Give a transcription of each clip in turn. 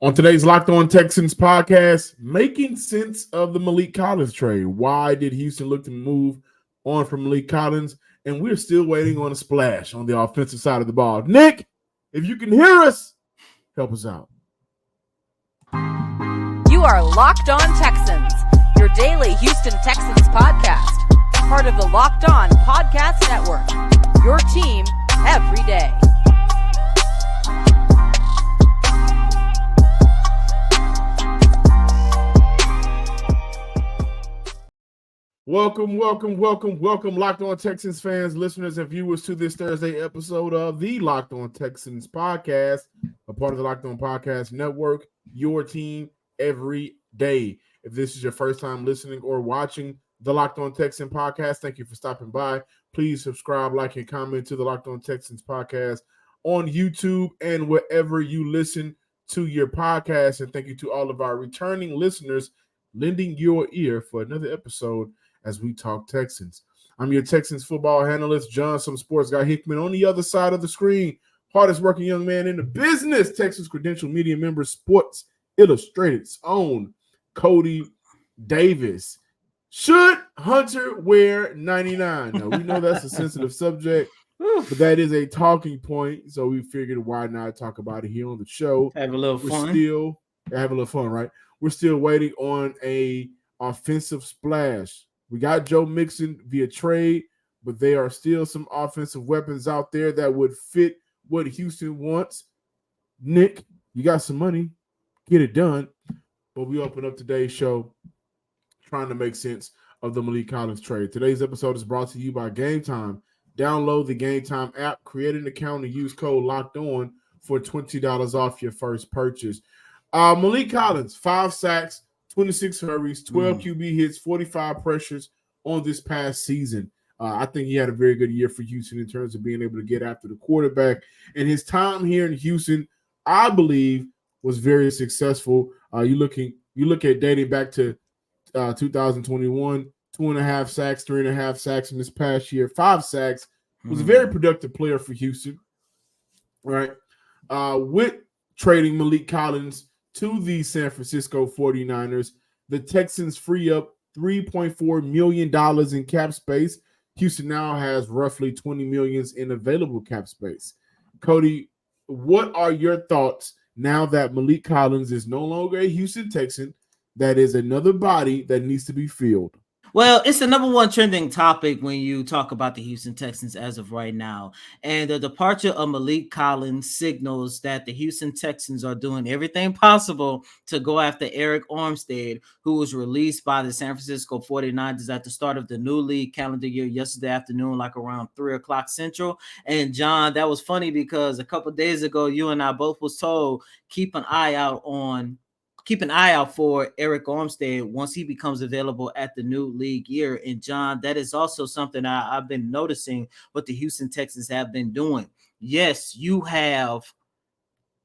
On today's Locked On Texans podcast, making sense of the Maliek Collins trade. Why did Houston look to move on from Maliek Collins? And we're still waiting on a splash on the offensive side of the ball. Nick, if you can hear us, help us out. You are Locked On Texans, your daily Houston Texans podcast. Part of the Locked On Podcast Network, your team every day. Welcome, Locked On Texans fans, listeners, and viewers to this Thursday episode of the Locked On Texans podcast, a part of the Locked On Podcast Network, your team every day. If this is your first time listening or watching the Locked On Texans podcast, thank you for stopping by. Please subscribe, like, and comment to the Locked On Texans podcast on YouTube and wherever you listen to your podcast. And thank you to all of our returning listeners lending your ear for another episode as we talk Texans. I'm your Texans football analyst, John, some sports guy Hickman. On the other side of the screen, hardest working young man in the business, Texas Credential Media member, Sports Illustrated's own Cody Davis. Should Hunter wear 99? Now, we know that's a sensitive subject, but that is a talking point, so we figured why not talk about it here on the show. Have a little fun. Have a little fun, right? We're still waiting on a offensive splash. We got Joe Mixon via trade, but there are still some offensive weapons out there that would fit what Houston wants. Nick, you got some money. Get it done. But we open up today's show trying to make sense of the Maliek Collins trade. Today's episode is brought to you by Game Time. Download the Game Time app, create an account, and use code Locked On for $20 off your first purchase. Maliek Collins, 5 sacks, 26 hurries, 12 QB hits, 45 pressures on this past season. I think he had a very good year for Houston in terms of being able to get after the quarterback. And his time here in Houston, I believe, was very successful. You look at dating back to 2021, 2.5 sacks, 3.5 sacks in this past year, 5 sacks. Was a very productive player for Houston, right? With trading Maliek Collins to the San Francisco 49ers, the Texans free up $3.4 million in cap space. Houston now has roughly $20 million in available cap space. Cody, what are your thoughts now that Maliek Collins is no longer a Houston Texan? That is another body that needs to be filled. Well, it's the number one trending topic when you talk about the Houston Texans as of right now. And the departure of Maliek Collins signals that the Houston Texans are doing everything possible to go after Arik Armstead, who was released by the San Francisco 49ers at the start of the new league calendar year yesterday afternoon, like around 3 o'clock Central. And John, that was funny because a couple of days ago, you and I both was told, keep an eye out for Arik Armstead once he becomes available at the new league year. And John, that is also something I've been noticing what the Houston Texans have been doing. Yes, you have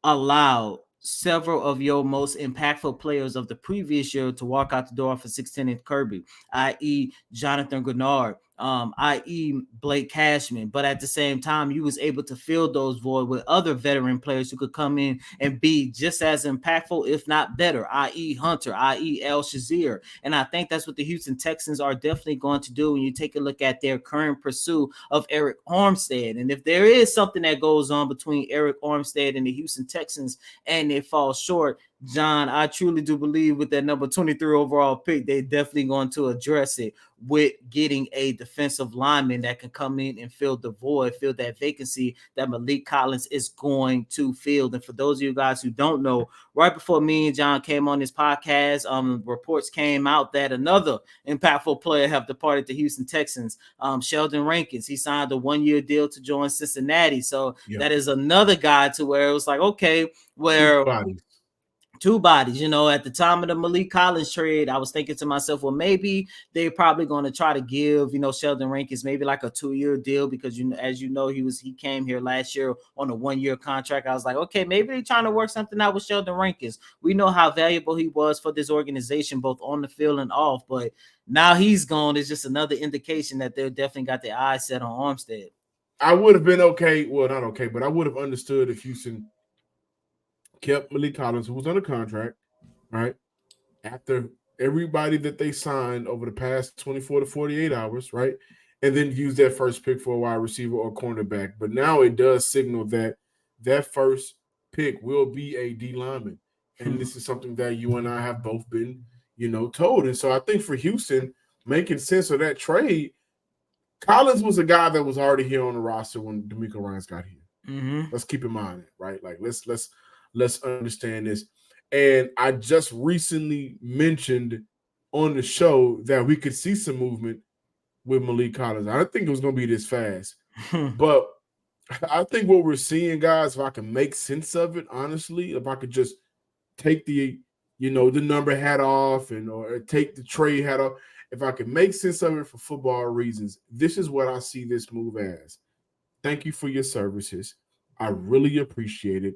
allowed several of your most impactful players of the previous year to walk out the door for 6'10" and Kirby, i.e. Jonathan Grenard, i.e. Blake Cashman. But at the same time, you was able to fill those void with other veteran players who could come in and be just as impactful, if not better, i.e. Hunter, i.e. El Shazier. And I think that's what the Houston Texans are definitely going to do when you take a look at their current pursuit of Arik Armstead. And if there is something that goes on between Arik Armstead and the Houston Texans and it falls short, John, I truly do believe with that number 23 overall pick, they're definitely going to address it with getting a defensive lineman that can come in and fill the void, fill that vacancy that Maliek Collins is going to fill. And for those of you guys who don't know, right before me and John came on this podcast, reports came out that another impactful player have departed the Houston Texans, Sheldon Rankins. He signed a 1-year deal to join Cincinnati. So that is another guy to where it was like, okay, where two bodies, at the time of the Maliek Collins trade, I was thinking to myself, well, maybe they're probably going to try to give, Sheldon Rankins maybe like a 2-year deal because, as you know, he came here last year on a 1-year contract. I was like, okay, maybe they're trying to work something out with Sheldon Rankins. We know how valuable he was for this organization, both on the field and off, but now he's gone. It's just another indication that they've definitely got their eyes set on Armstead. I would have been okay. Well, not okay, but I would have understood if Houston kept Maliek Collins, who was under contract, right? After everybody that they signed over the past 24 to 48 hours, right? And then use that first pick for a wide receiver or cornerback. But now it does signal that that first pick will be a D lineman. And this is something that you and I have both been, told. And so I think for Houston, making sense of that trade, Collins was a guy that was already here on the roster when DeMeco Ryans got here. Mm-hmm. Let's keep in mind, right? Like let's understand this. And I just recently mentioned on the show that we could see some movement with Maliek Collins. I didn't think it was going to be this fast, but I think what we're seeing, guys, if I can make sense of it, honestly, if I could just take the number hat off or take the trade hat off, if I can make sense of it for football reasons, this is what I see this move as. Thank you for your services. I really appreciate it.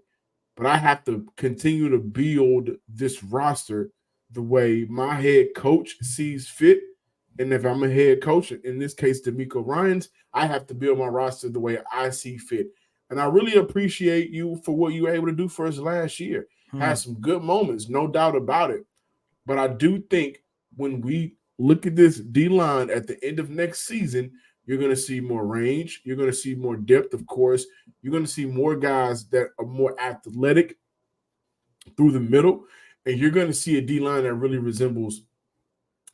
But I have to continue to build this roster the way my head coach sees fit. And if I'm a head coach, in this case, DeMeco Ryans, I have to build my roster the way I see fit. And I really appreciate you for what you were able to do for us last year. Had some good moments, no doubt about it. But I do think when we look at this D-line at the end of next season, you're going to see more range. You're going to see more depth, of course. You're going to see more guys that are more athletic through the middle. And you're going to see a D-line that really resembles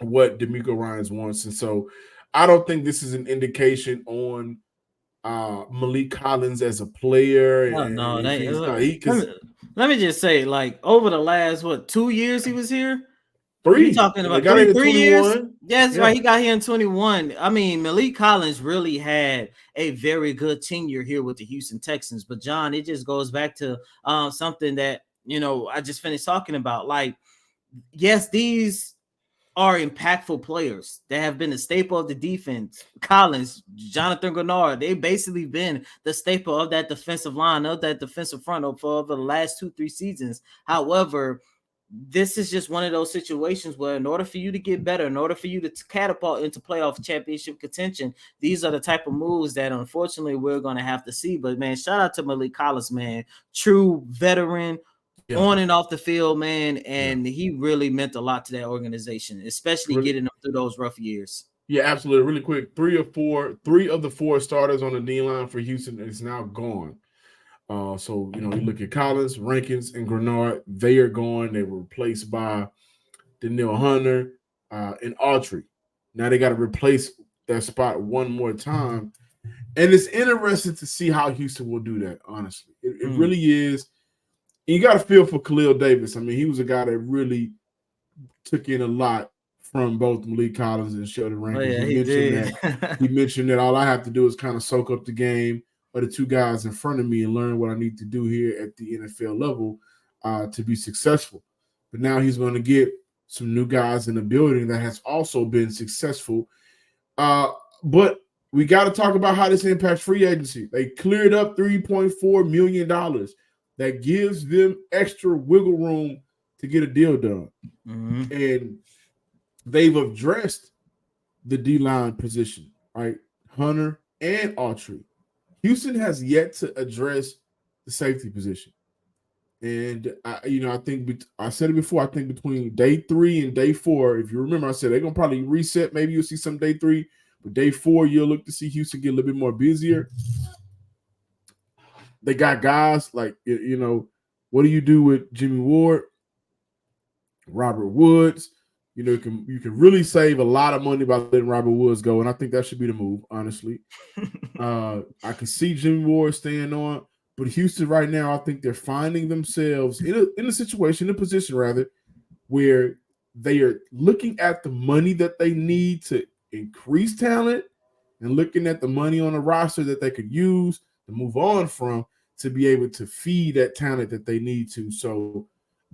what DeMeco Ryans wants. And so I don't think this is an indication on Maliek Collins as a player. Let me just say, like, over the last, 2 years he was here? 3. You talking about 3 years? Yes, right. He got here in 21. I mean, Maliek Collins really had a very good tenure here with the Houston Texans. But John, it just goes back to something that I just finished talking about. Like, yes, these are impactful players that have been the staple of the defense. Collins, Jonathan Grenard, they basically been the staple of that defensive line, of that defensive front for the last 2-3 seasons. However, this is just one of those situations where in order for you to get better, in order for you to catapult into playoff championship contention, these are the type of moves that unfortunately we're going to have to see. But, man, shout out to Malik Collins, man. True veteran, on and off the field, man. And he really meant a lot to that organization, especially getting them through those rough years. Yeah, absolutely. Really quick, 3 of the 4 starters on the D-line for Houston is now gone. So, you look at Collins, Rankins, and Grenard. They are gone. They were replaced by Danielle Hunter and Autry. Now they got to replace that spot one more time. And it's interesting to see how Houston will do that, honestly. It really is. And you got to feel for Khalil Davis. I mean, he was a guy that really took in a lot from both Maliek Collins and Sheldon Rankins. He mentioned that all I have to do is kind of soak up the game of the 2 guys in front of me and learn what I need to do here at the NFL level to be successful. But now he's going to get some new guys in the building that has also been successful. But we got to talk about how this impacts free agency. They cleared up $3.4 million. That gives them extra wiggle room to get a deal done. Mm-hmm. And they've addressed the D-line position, right? Hunter and Autry. Houston has yet to address the safety position. And, I think I said it before, I think between day 3 and day 4, if you remember, I said they're going to probably reset. Maybe you'll see some day 3, but day 4, you'll look to see Houston get a little bit more busier. They got guys like, what do you do with Jimmy Ward, Robert Woods? You can really save a lot of money by letting Robert Woods go, and I think that should be the move, honestly. I can see Jimmy Ward staying on, but Houston right now, I think they're finding themselves in a position rather, where they are looking at the money that they need to increase talent and looking at the money on the roster that they could use to move on from, to be able to feed that talent that they need to. So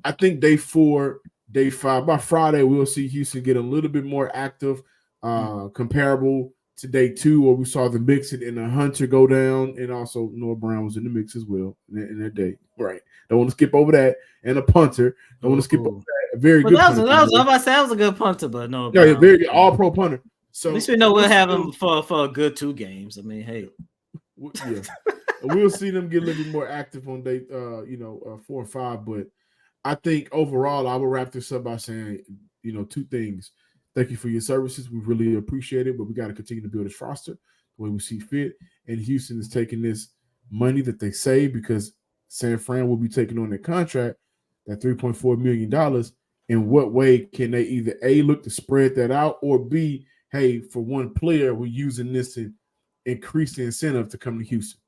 I think day 4, day 5, by Friday, we'll see Houston get a little bit more active, comparable to day 2, where we saw the Mixon and the Hunter go down, and also Noah Brown was in the mix as well in that day. Right. Don't want to skip over that. And a punter. Don't want to skip over that. A very good punter. That was a good punter, but no. Yeah, very good. All-pro punter. So at least we know we'll have him for a good 2 games. I mean, hey. Yeah. we'll see them get a little bit more active on day 4 and 5. But I think overall, I will wrap this up by saying, two things. Thank you for your services. We really appreciate it, but we got to continue to build this roster the way we see fit. And Houston is taking this money that they save because San Fran will be taking on their contract, that $3.4 million. In what way can they either A, look to spread that out, or B, hey, for one player, we're using this to increase the incentive to come to Houston.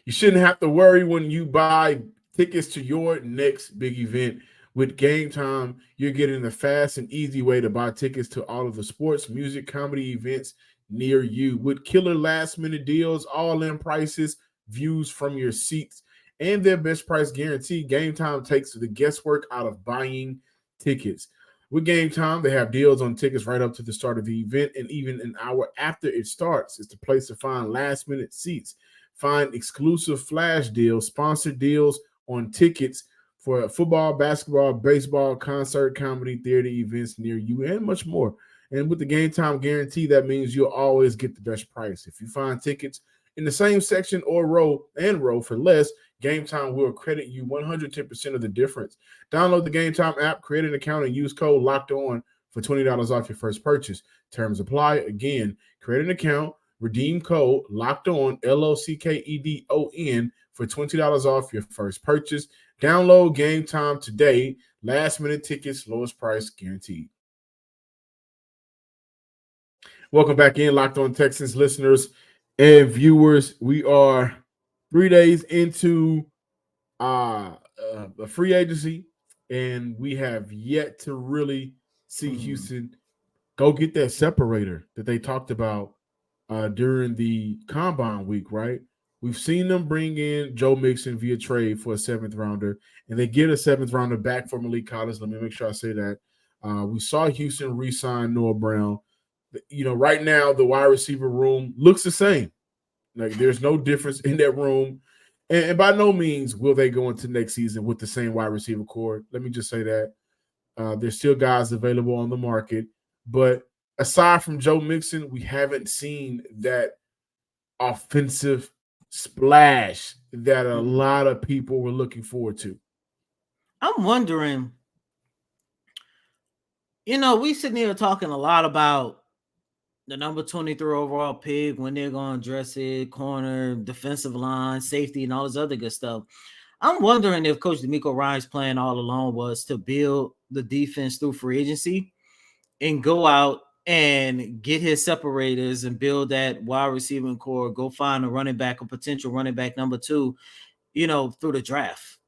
You shouldn't have to worry when you buy tickets to your next big event. With Game Time, you're getting the fast and easy way to buy tickets to all of the sports, music, comedy events near you. With killer last-minute deals, all-in prices, views from your seats, and their best price guarantee, Game Time takes the guesswork out of buying tickets. With Game Time, they have deals on tickets right up to the start of the event, and even an hour after it starts. It's the place to find last-minute seats. Find exclusive flash deals, sponsored deals on tickets for football, basketball, baseball, concert, comedy, theater events near you, and much more. And with the Game Time guarantee, that means you'll always get the best price. If you find tickets in the same section or row for less, Game Time will credit you 110% of the difference. Download the Game Time app, create an account, and use code LOCKED ON for $20 off your first purchase. Terms apply. Again, create an account, redeem code LOCKED ON, LOCKEDON, for $20 off your first purchase. Download Game Time today. Last minute tickets, lowest price guaranteed. Welcome back in, Locked On Texans listeners and viewers. We are 3 days into the free agency, and we have yet to really see Houston go get that separator that they talked about during the combine week, right? We've seen them bring in Joe Mixon via trade for a 7th rounder, and they get a 7th rounder back for Maliek Collins. Let me make sure I say that. We saw Houston re-sign Noah Brown. Right now the wide receiver room looks the same. Like there's no difference in that room. And by no means will they go into next season with the same wide receiver core. Let me just say that. There's still guys available on the market. But aside from Joe Mixon, we haven't seen that offensive splash that a lot of people were looking forward to. I'm wondering, we sitting here talking a lot about the number 23 overall pick, when they're going to dress it, corner, defensive line, safety, and all this other good stuff. I'm wondering if Coach DeMeco Ryans' plan all along was to build the defense through free agency and go out and get his separators and build that wide receiving core, go find a potential running back number 2, through the draft.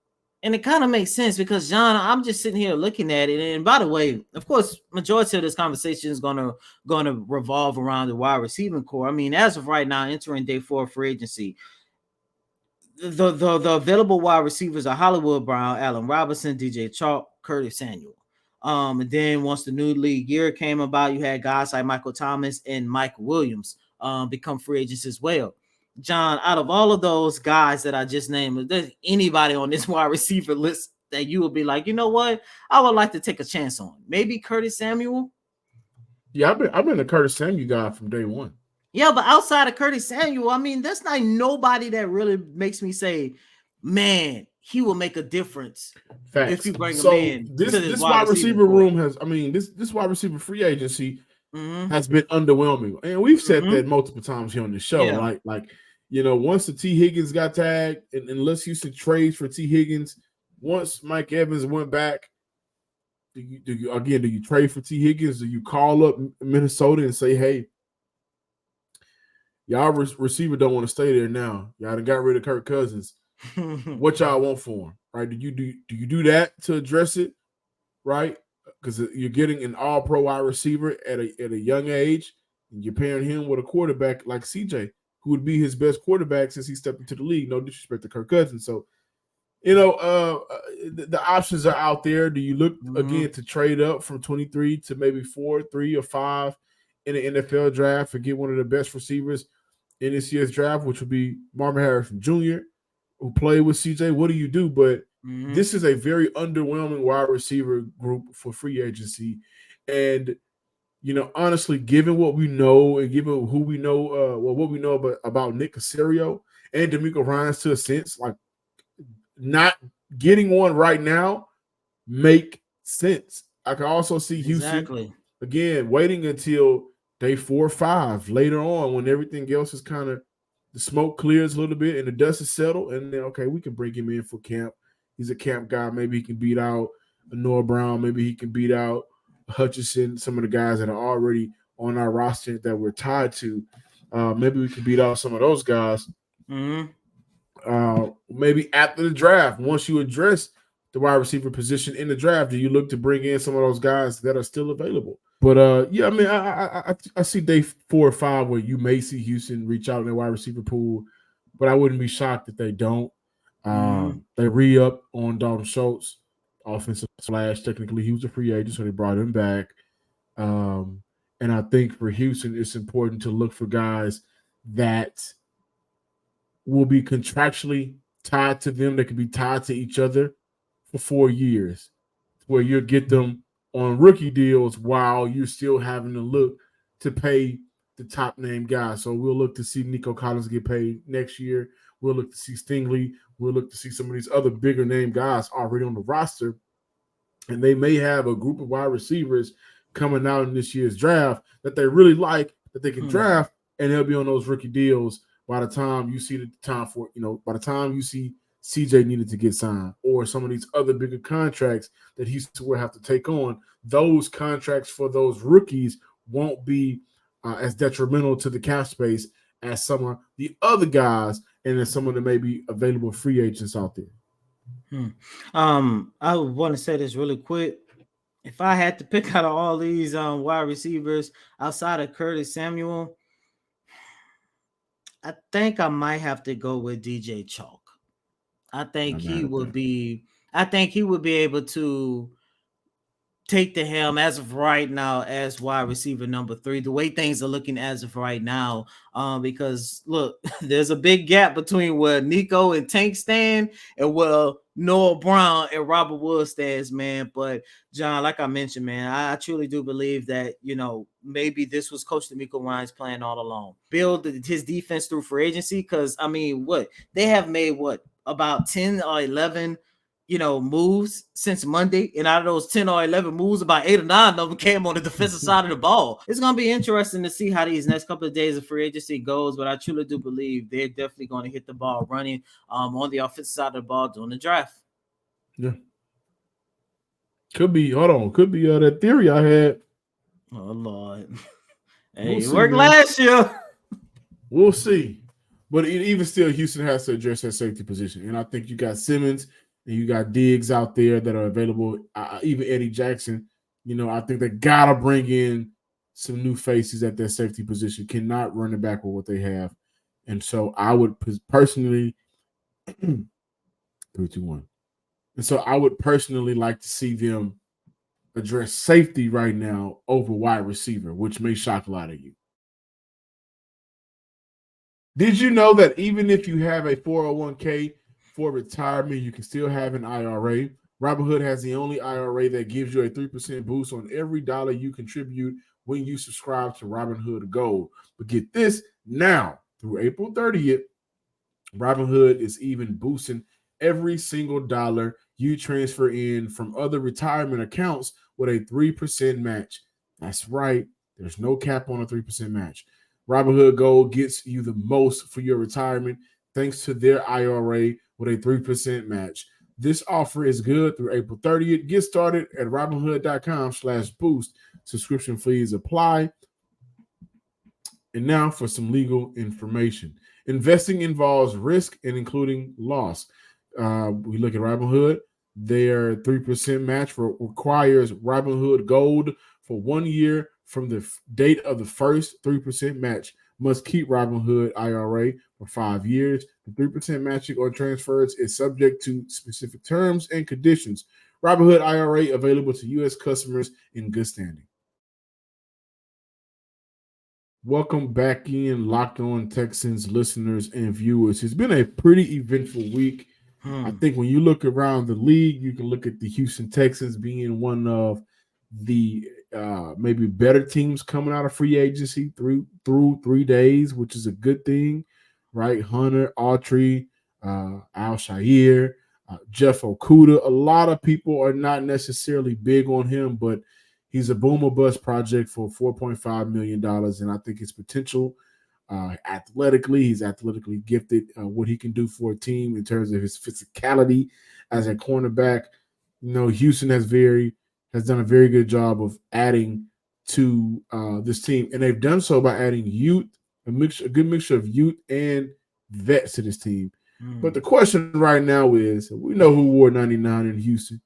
And it kind of makes sense because, John, I'm just sitting here looking at it. And by the way, of course, majority of this conversation is gonna revolve around the wide receiving core. I mean, as of right now, entering day 4 free agency, the available wide receivers are Hollywood Brown, Allen Robinson, DJ Chark, Curtis Samuel. And then once the new league year came about, you had guys like Michael Thomas and Mike Williams become free agents as well. John, out of all of those guys that I just named, is there anybody on this wide receiver list that you would be like, you know what, I would like to take a chance on? Maybe Curtis Samuel? Yeah, I've been a Curtis Samuel guy from day one. Yeah, but outside of Curtis Samuel, I mean, there's not nobody that really makes me say, man, he will make a difference. Facts. If you bring him in. This wide receiver room has, this wide receiver free agency has been underwhelming. And we've said that multiple times here on the show. Yeah. Like, once the T. Higgins got tagged, and unless Houston trades for T. Higgins, once Mike Evans went back, do you trade for T. Higgins? Do you call up Minnesota and say, hey, y'all receiver don't want to stay there now. Y'all done got rid of Kirk Cousins. What y'all want for him, right? Do you do that to address it, right? Because you're getting an all-pro wide receiver at a young age, and you're pairing him with a quarterback like CJ, who would be his best quarterback since he stepped into the league. No disrespect to Kirk Cousins. So, the options are out there. Do you look again to trade up from 23 to maybe 4, 3, or 5 in the NFL draft and get one of the best receivers in this year's draft, which would be Marvin Harrison Jr., who played with CJ? What do you do? But this is a very underwhelming wide receiver group for free agency. And, honestly, given what we know and given who we know, what we know about Nick Caserio and D'Amico Ryans, to a sense, like not getting one right now make sense. I can also see Houston again waiting until day 4 or 5 later on when everything else is kind of the smoke clears a little bit and the dust is settled, and then okay, we can bring him in for camp. He's a camp guy. Maybe he can beat out Noah Brown. Maybe he can beat out Hutchinson, some of the guys that are already on our roster that we're tied to. Maybe we can beat out some of those guys. Maybe after the draft, once you address the wide receiver position in the draft, do you look to bring in some of those guys that are still available? But yeah, I mean, I see day 4 or 5 where you may see Houston reach out in their wide receiver pool, but I wouldn't be shocked if they don't. They re-up on Dalton Schultz, offensive slash. Technically, he was a free agent, so they brought him back. And I think for Houston, it's important to look for guys that will be contractually tied to them. They can be tied to each other for 4 years, where you'll get them on rookie deals while you're still having to look to pay the top name guys. So we'll look to see Maliek Collins get paid next year. We'll look to see Stingley. We'll look to see some of these other bigger name guys already on the roster. And they may have a group of wide receivers coming out in this year's draft that they really like, that they can draft, and they'll be on those rookie deals by the time you see by the time you see CJ needed to get signed, or some of these other bigger contracts that Houston will have to take on. Those contracts for those rookies won't be as detrimental to the cap space as some of the other guys and then some of the maybe available free agents out there. I want to say this really quick. If I had to pick out of all these wide receivers outside of Curtis Samuel, I think I might have to go with DJ Chalk. I think he would be able to take the helm as of right now as wide receiver number 3, the way things are looking as of right now. Because look, there's a big gap between where Nico and Tank stand and where Noah Brown and Robert Wood stands, man. But John, like I mentioned, man, I truly do believe that, maybe this was Coach D'Amico Ryans' plan all along. Build his defense through free agency. Because I mean, they have made about 10 or 11 moves since Monday, and out of those 10 or 11 moves, about 8 or 9 of them came on the defensive side of the ball. It's going to be interesting to see how these next couple of days of free agency goes, but I truly do believe they're definitely going to hit the ball running on the offensive side of the ball during the draft. Yeah. Could be that theory I had. Oh, Lord. Hey, it worked last year. We'll see. But even still, Houston has to address that safety position. And I think you got Simmons and you got Diggs out there that are available. Even Eddie Jackson, I think they got to bring in some new faces at that safety position. Cannot run it back with what they have. And so I would personally 3, 2, 1. And so I would personally like to see them address safety right now over wide receiver, which may shock a lot of you. Did you know that even if you have a 401k for retirement, you can still have an IRA? Robinhood has the only IRA that gives you a 3% boost on every dollar you contribute when you subscribe to Robinhood Gold. But get this, now through April 30th, Robinhood is even boosting every single dollar you transfer in from other retirement accounts with a 3% match. That's right. There's no cap on a 3% match. Robinhood Gold gets you the most for your retirement thanks to their IRA with a 3% match. This offer is good through April 30th. Get started at Robinhood.com/boost. Subscription fees apply. And now for some legal information. Investing involves risk and including loss. We look at Robinhood. Their 3% match requires Robinhood Gold for 1 year from the date of the first 3% match. Must keep Robinhood IRA for 5 years. The 3% matching on transfers is subject to specific terms and conditions. Robinhood IRA available to U.S. customers in good standing. Welcome back in, Locked On Texans listeners and viewers. It's been a pretty eventful week. I think when you look around the league, you can look at the Houston Texans being one of the maybe better teams coming out of free agency through 3 days, which is a good thing, right? Hunter, Autry, Al Shair, Jeff Okuda. A lot of people are not necessarily big on him, but he's a boom or bust project for $4.5 million, and I think his potential athletically, he's athletically gifted. What he can do for a team in terms of his physicality as a cornerback, Houston has done a very good job of adding to this team, and they've done so by adding youth, a good mixture of youth and vets to this team. But the question right now is, we know who wore 99 in Houston,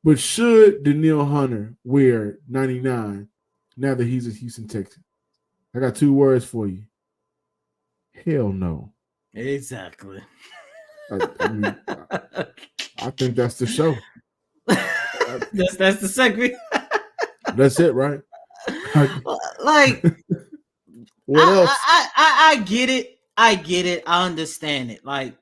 but should Danielle Hunter wear 99 now that he's a Houston Texan? I got 2 words for you. Hell no. Exactly. I think that's the show. That's the segment. That's it, right? Like, what else? I get it. I understand it. Like,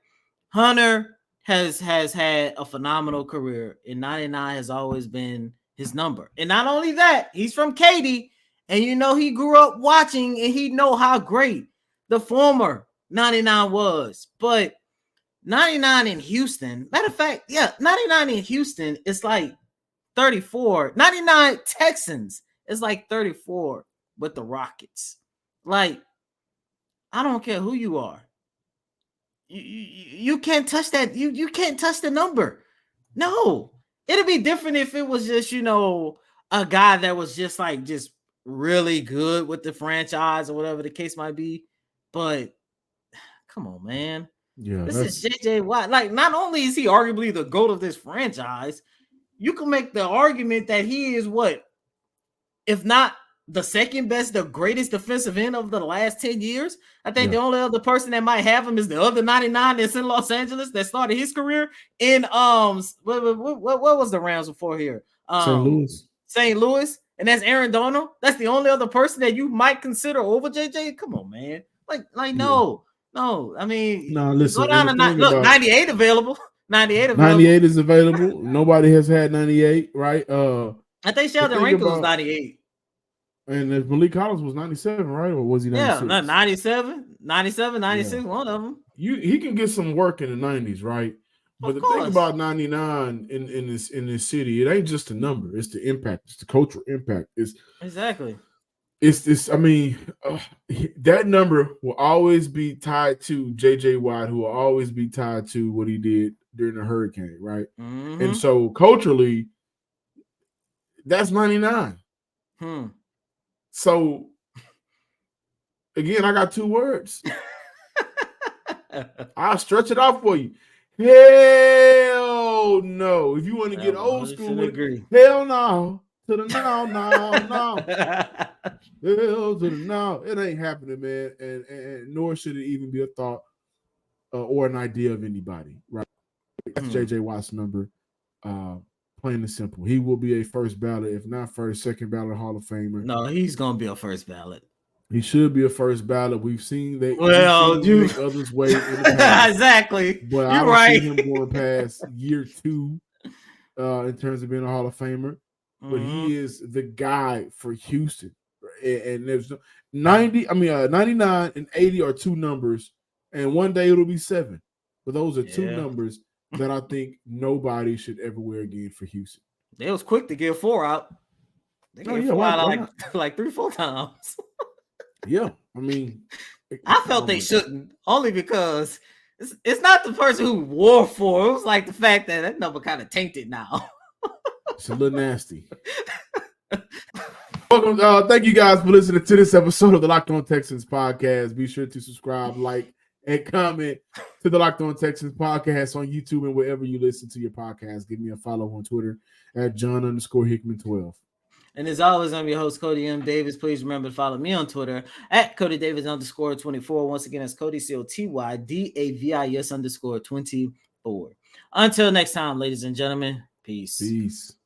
Hunter has had a phenomenal career, and 99 has always been his number. And not only that, he's from Katy, and he grew up watching, and he know how great the former 99 was. But 99 in Houston, matter of fact, 99 in Houston is like 34. 99 Texans is like 34 with the Rockets. Like, I don't care who you are. You can't touch that. You can't touch the number. No. It'd be different if it was just, a guy that was just really good with the franchise or whatever the case might be. But come on, man. Yeah, this is JJ Watt. Like, not only is he arguably the GOAT of this franchise, you can make the argument that he is what, if not the second best, the greatest defensive end of the last 10 years. I think the only other person that might have him is the other 99 that's in Los Angeles that started his career in what was the Rams before here? St. Louis, and that's Aaron Donald. That's the only other person that you might consider over JJ. Come on, man. No. I mean, listen. Go down to 98 available. 98 is available. Nobody has had 98, right? I think Sheldon Rankle was 98. And if Maliek Collins was 97, right? Or was he 96? Yeah, 97, 96, one of them. He can get some work in the 90s, right? But the thing about 99 in this city, it ain't just a number. It's the impact. It's the cultural impact. Exactly. I mean, that number will always be tied to JJ Watt, who will always be tied to what he did during the hurricane, right? Mm-hmm. And so culturally, that's 99. So again, I got 2 words. I'll stretch it out for you. Hell no. If you want to get old school, hell no. To the no. Hell to the no. It ain't happening, man. And nor should it even be a thought or an idea of anybody, right? That's JJ Watt's number. Plain and simple. He will be a first ballot, if not first, second ballot Hall of Famer. No, he's gonna be a first ballot. He should be a first ballot. We've seen that. Make others wait in the past. Exactly. But I don't see him going past year 2 in terms of being a Hall of Famer. But he is the guy for Houston. And there's 99 and 80 are 2 numbers, and one day it'll be 7. But those are 2 numbers that I think nobody should ever wear again for Houston. They was quick to give 4 out. They gave 4 out like 3-4 times. Yeah, I mean, I felt they shouldn't, only because it's not the person who wore 4. It was like the fact that number kind of tainted now. It's a little nasty. Welcome, thank you guys for listening to this episode of the Locked On Texans podcast. Be sure to subscribe, like, and comment to the Locked On Texans podcast on YouTube and wherever you listen to your podcast. Give me a follow on Twitter at John_Hickman12. And as always, I'm your host, Cody M. Davis. Please remember to follow me on Twitter at Cody Davis _24. Once again, that's Cody COTYDAVIS _24. Until next time, ladies and gentlemen, peace.